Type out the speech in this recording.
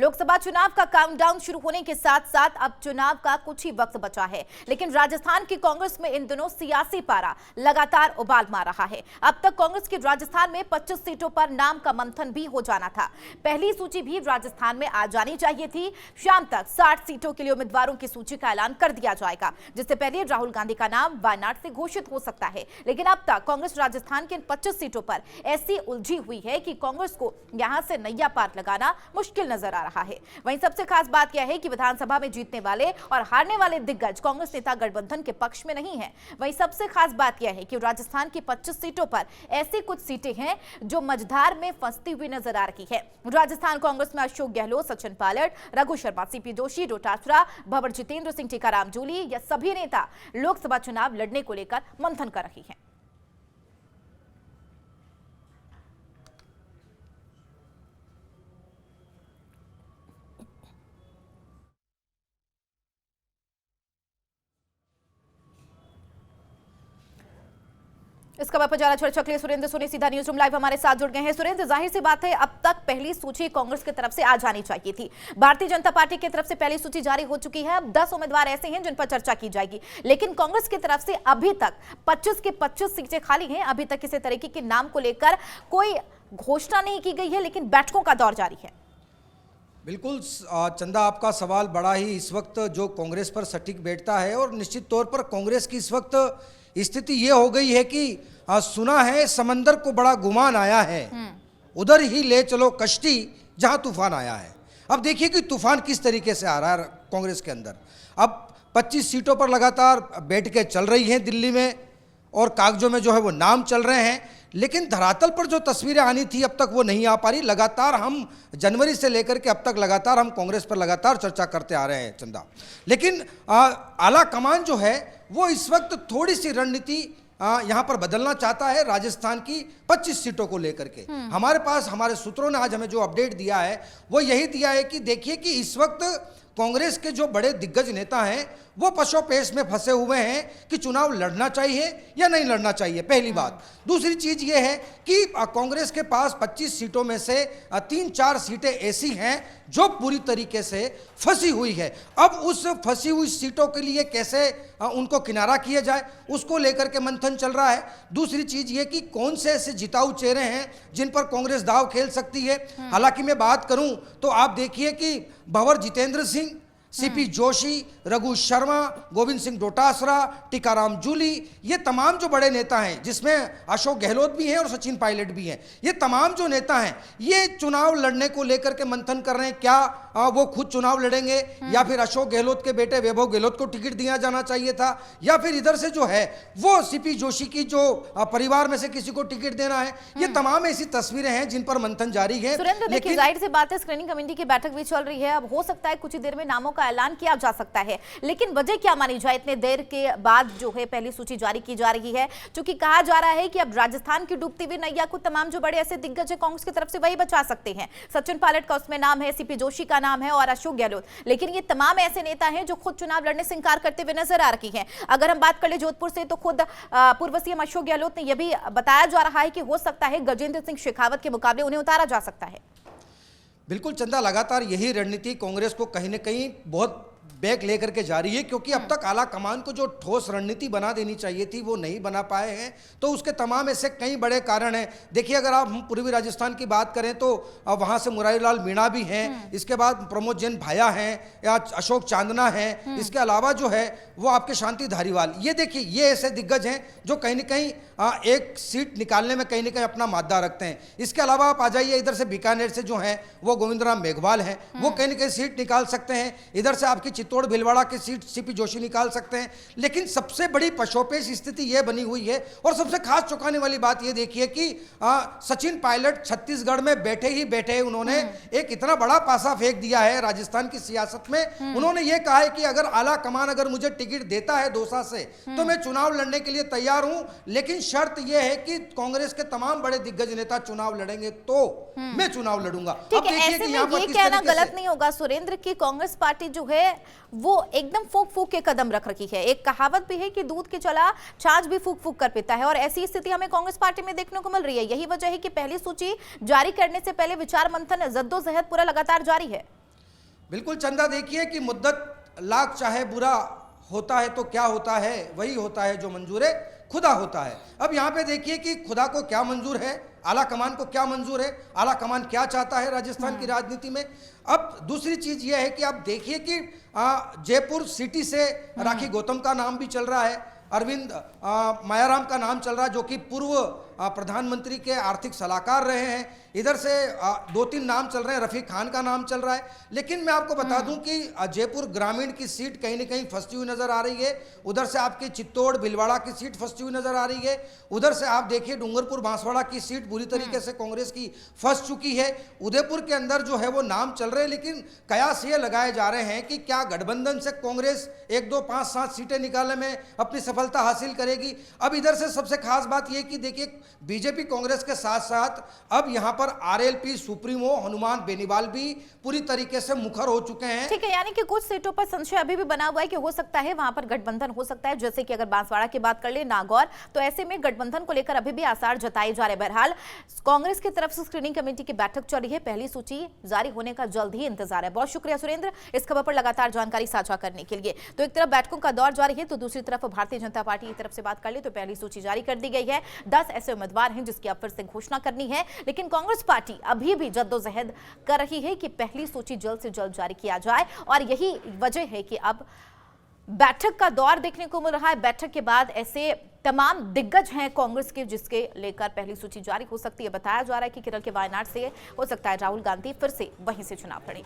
लोकसभा चुनाव का काउंटडाउन शुरू होने के साथ साथ अब चुनाव का कुछ ही वक्त बचा है, लेकिन राजस्थान की कांग्रेस में इन दिनों सियासी पारा लगातार उबाल मार रहा है। अब तक कांग्रेस की राजस्थान में 25 सीटों पर नाम का मंथन भी हो जाना था। पहली सूची भी राजस्थान में आ जानी चाहिए थी। शाम तक 60 सीटों के लिए उम्मीदवारों की सूची का ऐलान कर दिया जाएगा, जिससे पहले राहुल गांधी का नाम वायनाड से घोषित हो सकता है। लेकिन अब तक कांग्रेस राजस्थान की इन 25 सीटों पर ऐसी उलझी हुई है कि कांग्रेस को यहां से नैया पार लगाना मुश्किल नजर आ रहा है। वहीं सबसे खास बात यह है कि विधानसभा में जीतने वाले और हारने वाले दिग्गज कांग्रेस नेता गठबंधन के पक्ष में नहीं है। वहीं सबसे खास बात यह है कि राजस्थान की 25 सीटों पर ऐसी कुछ सीटें हैं जो मझधार में फंसती हुई नजर आ रही है। राजस्थान कांग्रेस में अशोक गहलोत, सचिन पायलट, रघु शर्मा, सीपी जोशी, डोटासरा, भंवर जितेंद्र सिंह, टीकाराम जूली, ये सभी नेता लोकसभा चुनाव लड़ने को लेकर मंथन कर रही हैं। इस खबर पर ज्यादा चर्चा के लिए सुरेंद्र सोनी सीधा न्यूज रूम लाइव हमारे साथ जुड़ गए हैं। सुरेंद्र, जाहिर सी बात है अब तक पहली सूची कांग्रेस की तरफ से आ जानी चाहिए थी। भारतीय जनता पार्टी की तरफ से पहली सूची जारी हो चुकी है। अब 10 उम्मीदवार ऐसे हैं जिन पर चर्चा की जाएगी, लेकिन कांग्रेस की तरफ से अभी तक 25 की 25 सीटें खाली हैं। अभी तक किसी तरीके के नाम को लेकर कोई घोषणा नहीं की गई है, लेकिन बैठकों का दौर जारी है। बिल्कुल चंदा, आपका सवाल बड़ा ही इस वक्त जो कांग्रेस पर सटीक बैठता है, और निश्चित तौर पर कांग्रेस की इस वक्त स्थिति ये हो गई है कि सुना है समंदर को बड़ा गुमान आया है, उधर ही ले चलो कश्ती जहां तूफान आया है। अब देखिए कि तूफान किस तरीके से आ रहा है कांग्रेस के अंदर। अब 25 सीटों पर लगातार बैठकें चल रही हैं दिल्ली में, और कागजों में जो है वो नाम चल रहे हैं, लेकिन धरातल पर जो तस्वीरें आनी थी अब तक वो नहीं आ पा रही। लगातार हम जनवरी से लेकर के अब तक लगातार हम कांग्रेस पर लगातार चर्चा करते आ रहे हैं चंदा, लेकिन आला कमान जो है वो इस वक्त थोड़ी सी रणनीति यहाँ पर बदलना चाहता है राजस्थान की 25 सीटों को लेकर के। हमारे पास हमारे सूत्रों ने आज हमें जो अपडेट दिया है वो यही दिया है कि देखिए कि इस वक्त कांग्रेस के जो बड़े दिग्गज नेता हैं वो पशोपेश में फंसे हुए हैं कि चुनाव लड़ना चाहिए या नहीं लड़ना चाहिए, पहली बात। दूसरी चीज ये है कि कांग्रेस के पास 25 सीटों में से 3-4 सीटें ऐसी हैं जो पूरी तरीके से फंसी हुई है। अब उस फंसी हुई सीटों के लिए कैसे उनको किनारा किया जाए, उसको लेकर के मंथन चल रहा है। दूसरी चीज ये कि कौन से ऐसे जिताऊ चेहरे हैं जिन पर कांग्रेस दाव खेल सकती है। हालांकि मैं बात करूं तो आप देखिए कि भंवर जितेंद्र सिंह, सीपी जोशी, रघु शर्मा, गोविंद सिंह डोटासरा, टीकाराम जूली, ये तमाम जो बड़े नेता हैं, जिसमें अशोक गहलोत भी हैं और सचिन पायलट भी हैं, ये तमाम जो नेता हैं ये चुनाव लड़ने को लेकर के मंथन कर रहे हैं। क्या वो खुद चुनाव लड़ेंगे, या फिर अशोक गहलोत के बेटे वैभव गहलोत को टिकट दिया जाना चाहिए था, या फिर इधर से जो है वो सीपी जोशी की जो परिवार में से किसी को टिकट देना है। ये तमाम ऐसी तस्वीरें हैं जिन पर मंथन जारी है। लेकिन जाहिर सी बात है स्क्रीनिंग कमेटी की बैठक भी चल रही है। अब हो सकता है कुछ ही देर में नामों ऐलान किया जा सकता है, लेकिन वजह क्या मानी जाए इतने देर के बाद जो है पहली सूची जारी की जा रही है? क्योंकि कहा जा रहा है कि अब राजस्थान की डूबती हुई नैया को तमाम जो बड़े ऐसे दिग्गज है कांग्रेस की तरफ से वही बचा सकते हैं। सचिन पायलट का उसमें नाम है, सीपी जोशी का नाम है और अशोक गहलोत, लेकिन ये तमाम ऐसे नेता हैं जो खुद चुनाव लड़ने से इंकार करते हुए नजर आ रही है। अगर हम बात कर ले जोधपुर से, तो खुद पूर्व सीएम अशोक गहलोत ने यह भी बताया जा रहा है कि हो सकता है गजेंद्र सिंह शेखावत के मुकाबले उन्हें उतारा जा सकता है। बिल्कुल चंदा, लगातार यही रणनीति कांग्रेस को कहीं न कहीं बहुत बैक लेकर के जा रही है, क्योंकि अब तक आला कमान को जो ठोस रणनीति बना देनी चाहिए थी वो नहीं बना पाए हैं। तो उसके तमाम ऐसे कई बड़े कारण हैं। देखिए, अगर आप हम पूर्वी राजस्थान की बात करें तो वहाँ से मुरारीलाल मीणा भी हैं, इसके बाद प्रमोद जैन भाया हैं, या अशोक चांदना हैं, इसके अलावा जो है वो आपके शांति धारीवाल। ये देखिए, ये ऐसे दिग्गज हैं जो कहीं ना कहीं एक सीट निकालने में कहीं ना कहीं अपना मादा रखते हैं। इसके अलावा आप आ जाइए इधर से बीकानेर से जो है वो गोविंद राम मेघवाल हैं, वो कहीं ना कहीं सीट निकाल सकते हैं। इधर से आपकी चित्तौड़ भीलवाड़ा की सीट सीपी जोशी निकाल सकते हैं। लेकिन सबसे बड़ी पशोपेश स्थिति यह बनी हुई है, और सबसे खास चौंकाने वाली बात यह देखिए कि सचिन पायलट छत्तीसगढ़ में बैठे ही बैठे उन्होंने एक इतना बड़ा पासा फेंक दिया है राजस्थान की सियासत में। उन्होंने ये कहा है कि अगर आला कमान अगर मुझे टिकट देता है दौसा से तो मैं चुनाव लड़ने के लिए तैयार हूं, लेकिन शर्त यह है कि कांग्रेस के तमाम बड़े दिग्गज नेता चुनाव लड़ेंगे तो मैं चुनाव लड़ूंगा। अब देखिए कि यहाँ पर ये कहना गलत नहीं होगा सुरेंद्र की कांग्रेस पार्टी जो है वो एकदम फूक फूक के कदम रख रखी है। एक कहावत भी है कि दूध की चला छाछ भी फूक फूक कर पीता है, और ऐसी स्थिति हमें कांग्रेस पार्टी में देखने को मिल रही है। यही वजह है कि पहली सूची जारी करने से पहले विचार मंथन जद्दोजहद पूरा लगातार जारी है। बिल्कुल चंदा, देखिए कि मुद्दत लाख चाहे बुरा होता है तो क्या होता है, वही होता है जो मंजूर है खुदा होता है। अब यहाँ पे देखिए कि खुदा को क्या मंजूर है, आला कमान को क्या मंजूर है, आला कमान क्या चाहता है राजस्थान की राजनीति में। अब दूसरी चीज यह है कि आप देखिए कि जयपुर सिटी से राखी गौतम का नाम भी चल रहा है, अरविंद मायाराम का नाम चल रहा है जो कि पूर्व प्रधानमंत्री के आर्थिक सलाहकार रहे हैं। इधर से 2-3 नाम चल रहे हैं, रफीक खान का नाम चल रहा है। लेकिन मैं आपको बता दूं कि जयपुर ग्रामीण की सीट कहीं ना कहीं फंसती हुई नजर आ रही है। उधर से आपकी चित्तौड़ भिलवाड़ा की सीट फंसती हुई नजर आ रही है। उधर से आप देखिए डूंगरपुर बांसवाड़ा की सीट बुरी तरीके से कांग्रेस की फंस चुकी है। उदयपुर के अंदर जो है वो नाम चल रहे हैं, लेकिन कयास ये लगाए जा रहे हैं कि क्या गठबंधन से कांग्रेस 1, 2, 5, 7 सीटें निकालने में अपनी सफलता हासिल करेगी। अब इधर से सबसे खास बात यह कि देखिए बीजेपी कांग्रेस के साथ साथ अब यहां पर आरएलपी सुप्रीमो हनुमान बेनीवाल भी पूरी तरीके से मुखर हो चुके हैं। ठीक है, यानी कि कुछ सीटों पर संशय अभी भी बना हुआ है कि हो सकता है वहां पर गठबंधन हो सकता है। जैसे कि अगर बांसवाड़ा की बात कर ले, नागौर, तो ऐसे में गठबंधन को लेकर अभी भी आसार जताए जा रहे हैं। बहरहाल कांग्रेस की तरफ से स्क्रीनिंग कमेटी की बैठक चल रही है, पहली सूची जारी होने का जल्द ही इंतजार है। बहुत शुक्रिया सुरेंद्र इस खबर पर लगातार जानकारी साझा करने के लिए। तो एक तरफ बैठकों का दौर जारी है, तो दूसरी तरफ भारतीय जनता पार्टी की तरफ से बात कर ले तो पहली सूची जारी कर दी गई है। 10 ऐसे उम्मीदवार हैं जिसकी अब फिर से घोषणा करनी है, लेकिन कांग्रेस पार्टी अभी भी जद्दोजहद कर रही है कि पहली सूची जल्द से जल्द जारी किया जाए। और यही वजह है कि अब बैठक का दौर देखने को मिल रहा है। बैठक के बाद ऐसे तमाम दिग्गज हैं कांग्रेस के जिसके लेकर पहली सूची जारी हो सकती है। बताया जा रहा है कि केरल के वायनाड से हो सकता है राहुल गांधी फिर से वहीं से चुनाव लड़ें।